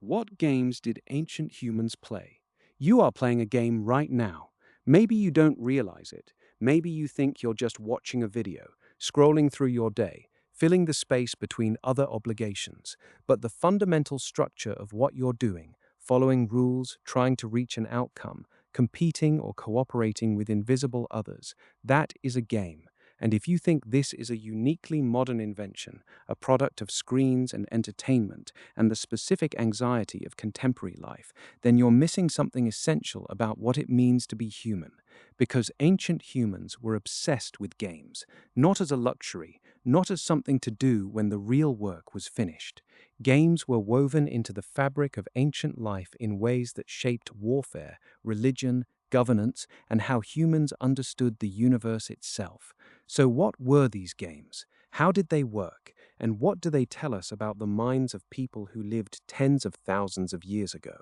What games did ancient humans play? You are playing a game right now. Maybe you don't realize it. Maybe you think you're just watching a video, scrolling through your day, filling the space between other obligations. But the fundamental structure of what you're doing, following rules, trying to reach an outcome, competing or cooperating with invisible others, that is a game. And if you think this is a uniquely modern invention, a product of screens and entertainment, and the specific anxiety of contemporary life, then you're missing something essential about what it means to be human. Because ancient humans were obsessed with games, not as a luxury, not as something to do when the real work was finished. Games were woven into the fabric of ancient life in ways that shaped warfare, religion, governance, and how humans understood the universe itself. So, what were these games? How did they work? And what do they tell us about the minds of people who lived tens of thousands of years ago?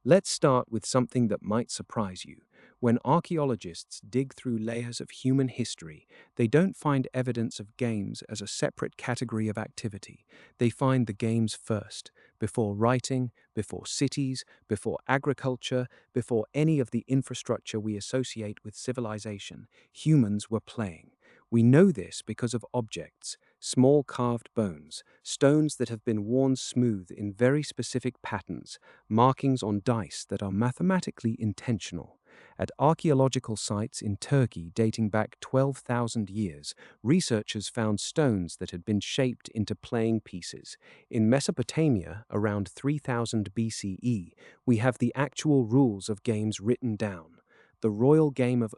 Let's start with something that might surprise you. When archaeologists dig through layers of human history, they don't find evidence of games as a separate category of activity. They find the games first, before writing, before cities, before agriculture, before any of the infrastructure we associate with civilization. Humans were playing. We know this because of objects, small carved bones, stones that have been worn smooth in very specific patterns, markings on dice that are mathematically intentional. At archaeological sites in Turkey dating back 12,000 years, researchers found stones that had been shaped into playing pieces. In Mesopotamia, around 3000 BCE, we have the actual rules of games written down. The royal game of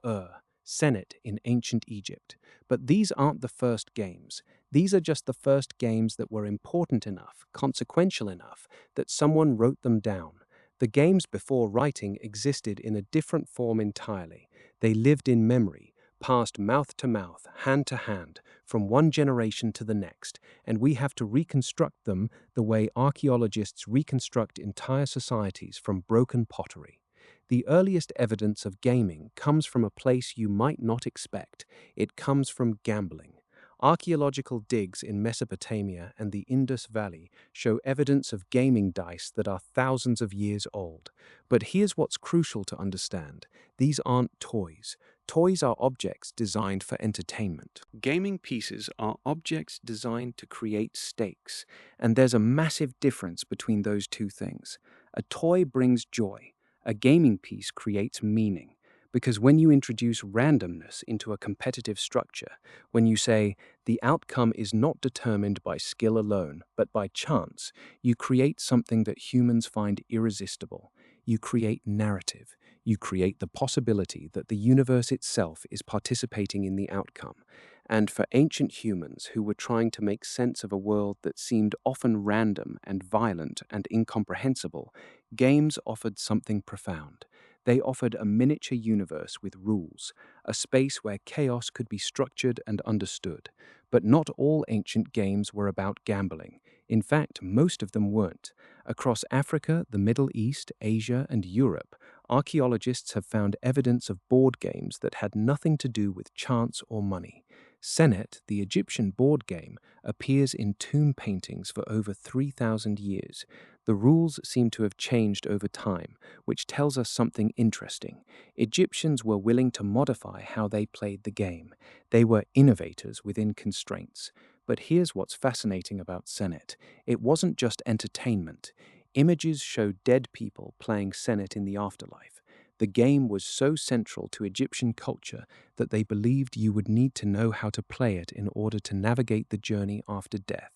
Senet in ancient Egypt. But these aren't the first games. These are just the first games that were important enough, consequential enough, that someone wrote them down. The games before writing existed in a different form entirely. They lived in memory, passed mouth to mouth, hand to hand, from one generation to the next, and we have to reconstruct them the way archaeologists reconstruct entire societies from broken pottery. The earliest evidence of gaming comes from a place you might not expect. It comes from gambling. Archaeological digs in Mesopotamia and the Indus Valley show evidence of gaming dice that are thousands of years old. But here's what's crucial to understand. These aren't toys. Toys are objects designed for entertainment. Gaming pieces are objects designed to create stakes, and there's a massive difference between those two things. A toy brings joy. A gaming piece creates meaning, because when you introduce randomness into a competitive structure, when you say the outcome is not determined by skill alone, but by chance, you create something that humans find irresistible. You create narrative. You create the possibility that the universe itself is participating in the outcome. And for ancient humans who were trying to make sense of a world that seemed often random and violent and incomprehensible, games offered something profound. They offered a miniature universe with rules, a space where chaos could be structured and understood. But not all ancient games were about gambling. In fact, most of them weren't. Across Africa, the Middle East, Asia, and Europe, archaeologists have found evidence of board games that had nothing to do with chance or money. Senet, the Egyptian board game, appears in tomb paintings for over 3,000 years. The rules seem to have changed over time, which tells us something interesting. Egyptians were willing to modify how they played the game. They were innovators within constraints. But here's what's fascinating about Senet. It wasn't just entertainment. Images showed dead people playing Senet in the afterlife. The game was so central to Egyptian culture that they believed you would need to know how to play it in order to navigate the journey after death.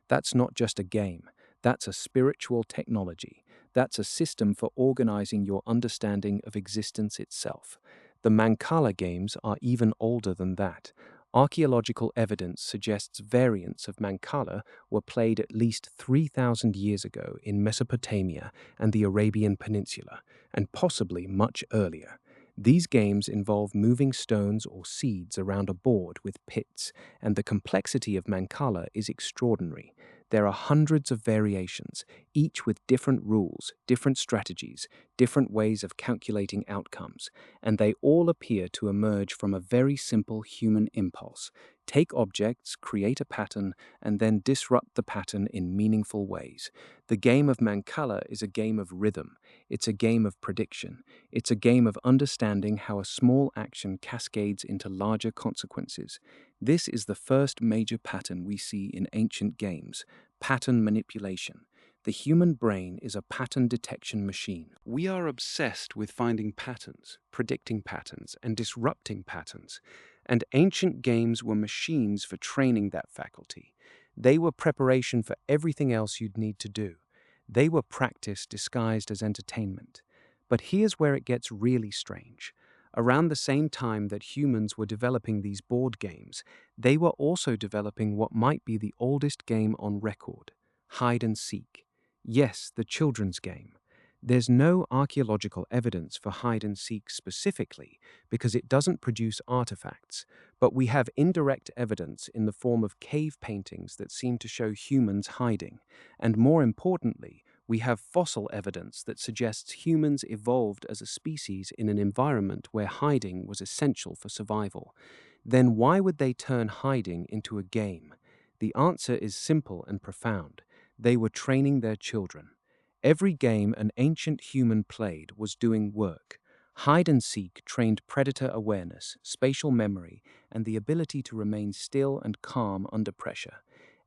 That's not just a game. That's a spiritual technology. That's a system for organizing your understanding of existence itself. The Mancala games are even older than that. Archaeological evidence suggests variants of Mancala were played at least 3,000 years ago in Mesopotamia and the Arabian Peninsula, and possibly much earlier. These games involve moving stones or seeds around a board with pits, and the complexity of Mancala is extraordinary. There are hundreds of variations, each with different rules, different strategies, different ways of calculating outcomes, and they all appear to emerge from a very simple human impulse: Take objects, create a pattern, and then disrupt the pattern in meaningful ways. The game of Mancala is a game of rhythm. It's a game of prediction. It's a game of understanding how a small action cascades into larger consequences. This is the first major pattern we see in ancient games: pattern manipulation. The human brain is a pattern detection machine. We are obsessed with finding patterns, predicting patterns, and disrupting patterns. And ancient games were machines for training that faculty. They were preparation for everything else you'd need to do. They were practice disguised as entertainment. But here's where it gets really strange. Around the same time that humans were developing these board games, they were also developing what might be the oldest game on record: hide and seek. Yes, the children's game. There's no archaeological evidence for hide and seek specifically because it doesn't produce artifacts, but we have indirect evidence in the form of cave paintings that seem to show humans hiding. And more importantly, we have fossil evidence that suggests humans evolved as a species in an environment where hiding was essential for survival. Then why would they turn hiding into a game? The answer is simple and profound. They were training their children. Every game an ancient human played was doing work. Hide and seek trained predator awareness, spatial memory, and the ability to remain still and calm under pressure.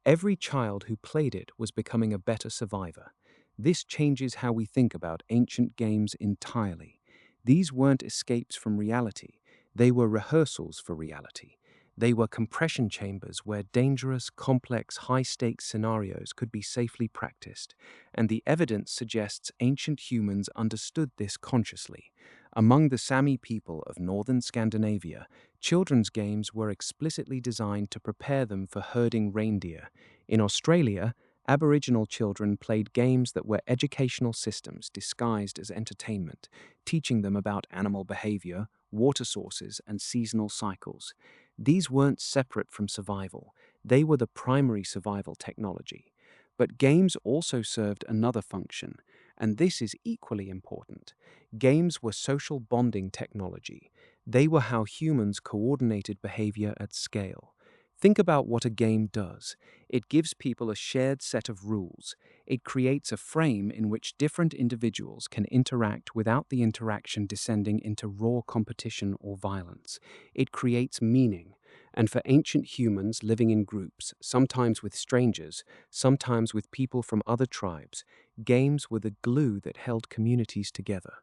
Every child who played it was becoming a better survivor. This changes how we think about ancient games entirely. These weren't escapes from reality. They were rehearsals for reality. They were compression chambers where dangerous, complex, high-stakes scenarios could be safely practiced, and the evidence suggests ancient humans understood this consciously. Among the Sami people of northern Scandinavia, children's games were explicitly designed to prepare them for herding reindeer. In Australia, Aboriginal children played games that were educational systems disguised as entertainment, teaching them about animal behavior, water sources, and seasonal cycles. These weren't separate from survival. They were the primary survival technology. But games also served another function, and this is equally important. Games were social bonding technology. They were how humans coordinated behavior at scale. Think about what a game does. It gives people a shared set of rules. It creates a frame in which different individuals can interact without the interaction descending into raw competition or violence. It creates meaning. And for ancient humans living in groups, sometimes with strangers, sometimes with people from other tribes, games were the glue that held communities together.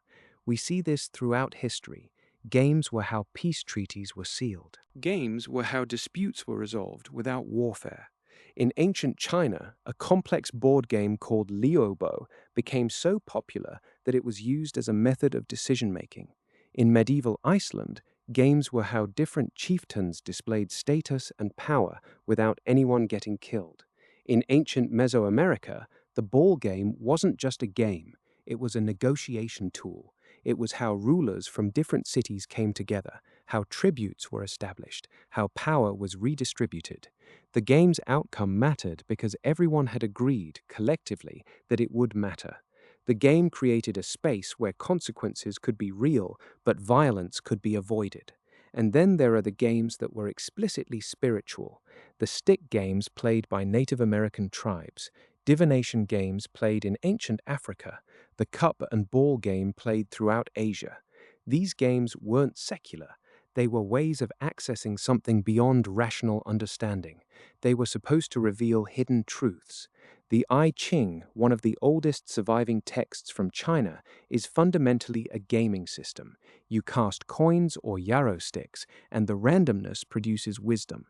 We see this throughout history. Games were how peace treaties were sealed. Games were how disputes were resolved without warfare. In ancient China, a complex board game called Liubo became so popular that it was used as a method of decision-making. In medieval Iceland, games were how different chieftains displayed status and power without anyone getting killed. In ancient Mesoamerica, the ball game wasn't just a game, it was a negotiation tool. It was how rulers from different cities came together, how tributes were established, how power was redistributed. The game's outcome mattered because everyone had agreed, collectively, that it would matter. The game created a space where consequences could be real, but violence could be avoided. And then there are the games that were explicitly spiritual, the stick games played by Native American tribes, divination games played in ancient Africa, the cup and ball game played throughout Asia. These games weren't secular. They were ways of accessing something beyond rational understanding. They were supposed to reveal hidden truths. The I Ching, one of the oldest surviving texts from China, is fundamentally a gaming system. You cast coins or yarrow sticks, and the randomness produces wisdom.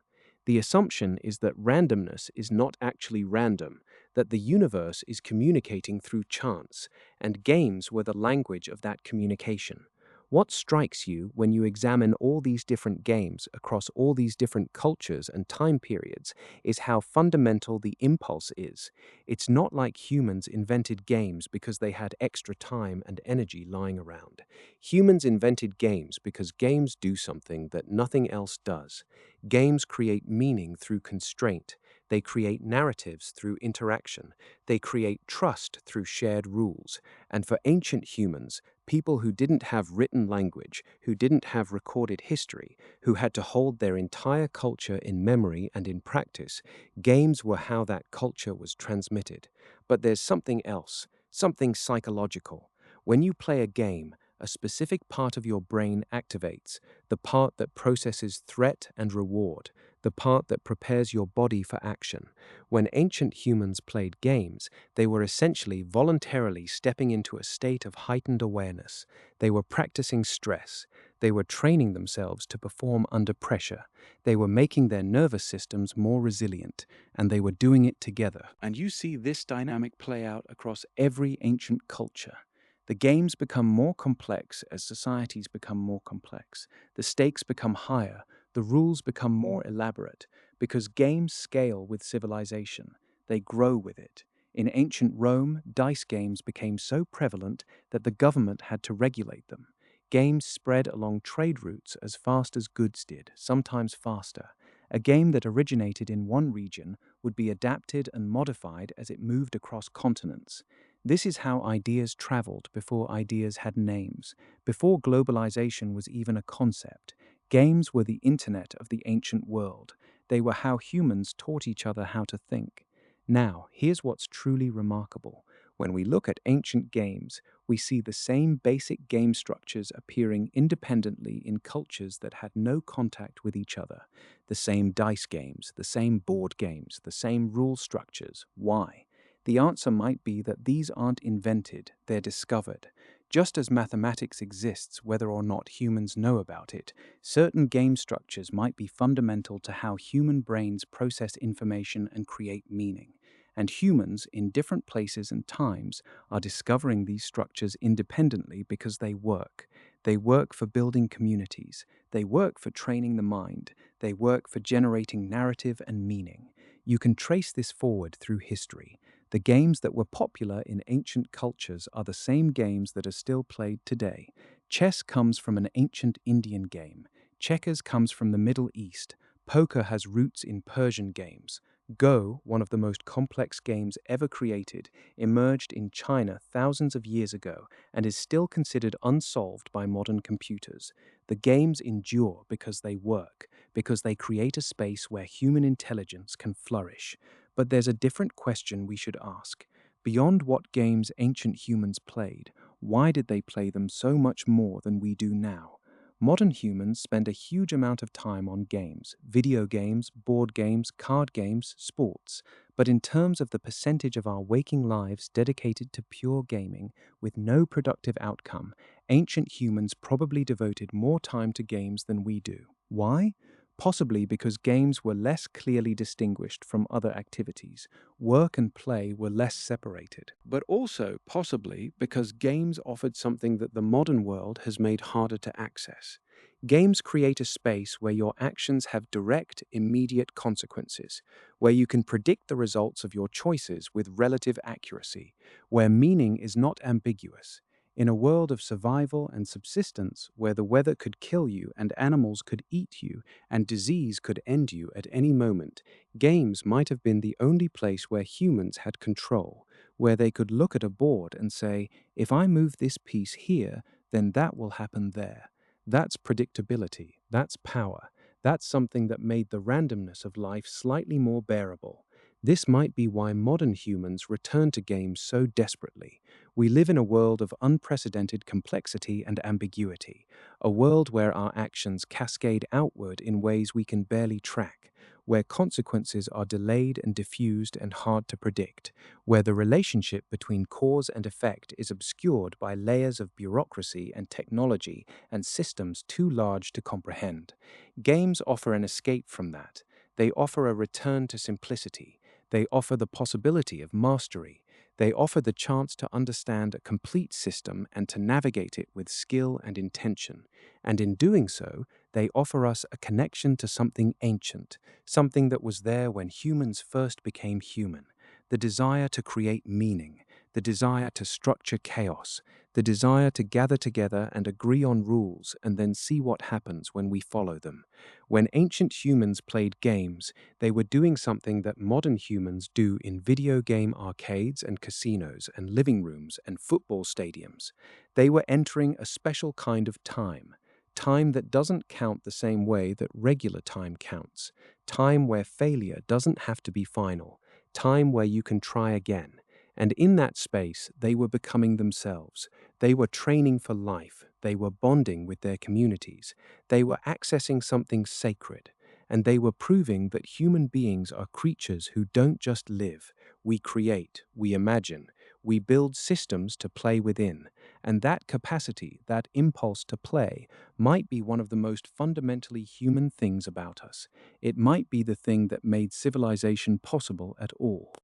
The assumption is that randomness is not actually random, that the universe is communicating through chance, and games were the language of that communication. What strikes you when you examine all these different games across all these different cultures and time periods is how fundamental the impulse is. It's not like humans invented games because they had extra time and energy lying around. Humans invented games because games do something that nothing else does. Games create meaning through constraint. They create narratives through interaction. They create trust through shared rules. And for ancient humans, people who didn't have written language, who didn't have recorded history, who had to hold their entire culture in memory and in practice, games were how that culture was transmitted. But there's something else, something psychological. When you play a game, a specific part of your brain activates, the part that processes threat and reward, the part that prepares your body for action. When ancient humans played games, they were essentially voluntarily stepping into a state of heightened awareness. They were practicing stress. They were training themselves to perform under pressure. They were making their nervous systems more resilient, and they were doing it together. And you see this dynamic play out across every ancient culture. The games become more complex as societies become more complex. The stakes become higher, the rules become more elaborate, because games scale with civilization. They grow with it. In ancient Rome, dice games became so prevalent that the government had to regulate them. Games spread along trade routes as fast as goods did, sometimes faster. A game that originated in one region would be adapted and modified as it moved across continents. This is how ideas traveled before ideas had names, before globalization was even a concept. Games were the internet of the ancient world. They were how humans taught each other how to think. Now, here's what's truly remarkable. When we look at ancient games, we see the same basic game structures appearing independently in cultures that had no contact with each other. The same dice games, the same board games, the same rule structures. Why? The answer might be that these aren't invented, they're discovered. Just as mathematics exists whether or not humans know about it, certain game structures might be fundamental to how human brains process information and create meaning. And humans, in different places and times, are discovering these structures independently because they work. They work for building communities. They work for training the mind. They work for generating narrative and meaning. You can trace this forward through history. The games that were popular in ancient cultures are the same games that are still played today. Chess comes from an ancient Indian game. Checkers comes from the Middle East. Poker has roots in Persian games. Go, one of the most complex games ever created, emerged in China thousands of years ago and is still considered unsolved by modern computers. The games endure because they work, because they create a space where human intelligence can flourish. But there's a different question we should ask. Beyond what games ancient humans played, why did they play them so much more than we do now? Modern humans spend a huge amount of time on games, video games, board games, card games, sports. But in terms of the percentage of our waking lives dedicated to pure gaming with no productive outcome, ancient humans probably devoted more time to games than we do. Why? Possibly because games were less clearly distinguished from other activities. Work and play were less separated. But also, possibly, because games offered something that the modern world has made harder to access. Games create a space where your actions have direct, immediate consequences, where you can predict the results of your choices with relative accuracy, where meaning is not ambiguous. In a world of survival and subsistence, where the weather could kill you and animals could eat you, and disease could end you at any moment, games might have been the only place where humans had control, where they could look at a board and say, if I move this piece here, then that will happen there. That's predictability, that's power, that's something that made the randomness of life slightly more bearable. This might be why modern humans return to games so desperately. We live in a world of unprecedented complexity and ambiguity, a world where our actions cascade outward in ways we can barely track, where consequences are delayed and diffused and hard to predict, where the relationship between cause and effect is obscured by layers of bureaucracy and technology and systems too large to comprehend. Games offer an escape from that. They offer a return to simplicity. They offer the possibility of mastery. They offer the chance to understand a complete system and to navigate it with skill and intention. And in doing so, they offer us a connection to something ancient, something that was there when humans first became human. The desire to create meaning, the desire to structure chaos, the desire to gather together and agree on rules and then see what happens when we follow them. When ancient humans played games, they were doing something that modern humans do in video game arcades and casinos and living rooms and football stadiums. They were entering a special kind of time. Time that doesn't count the same way that regular time counts. Time where failure doesn't have to be final. Time where you can try again. And in that space, they were becoming themselves. They were training for life. They were bonding with their communities. They were accessing something sacred. And they were proving that human beings are creatures who don't just live. We create, we imagine, we build systems to play within. And that capacity, that impulse to play, might be one of the most fundamentally human things about us. It might be the thing that made civilization possible at all.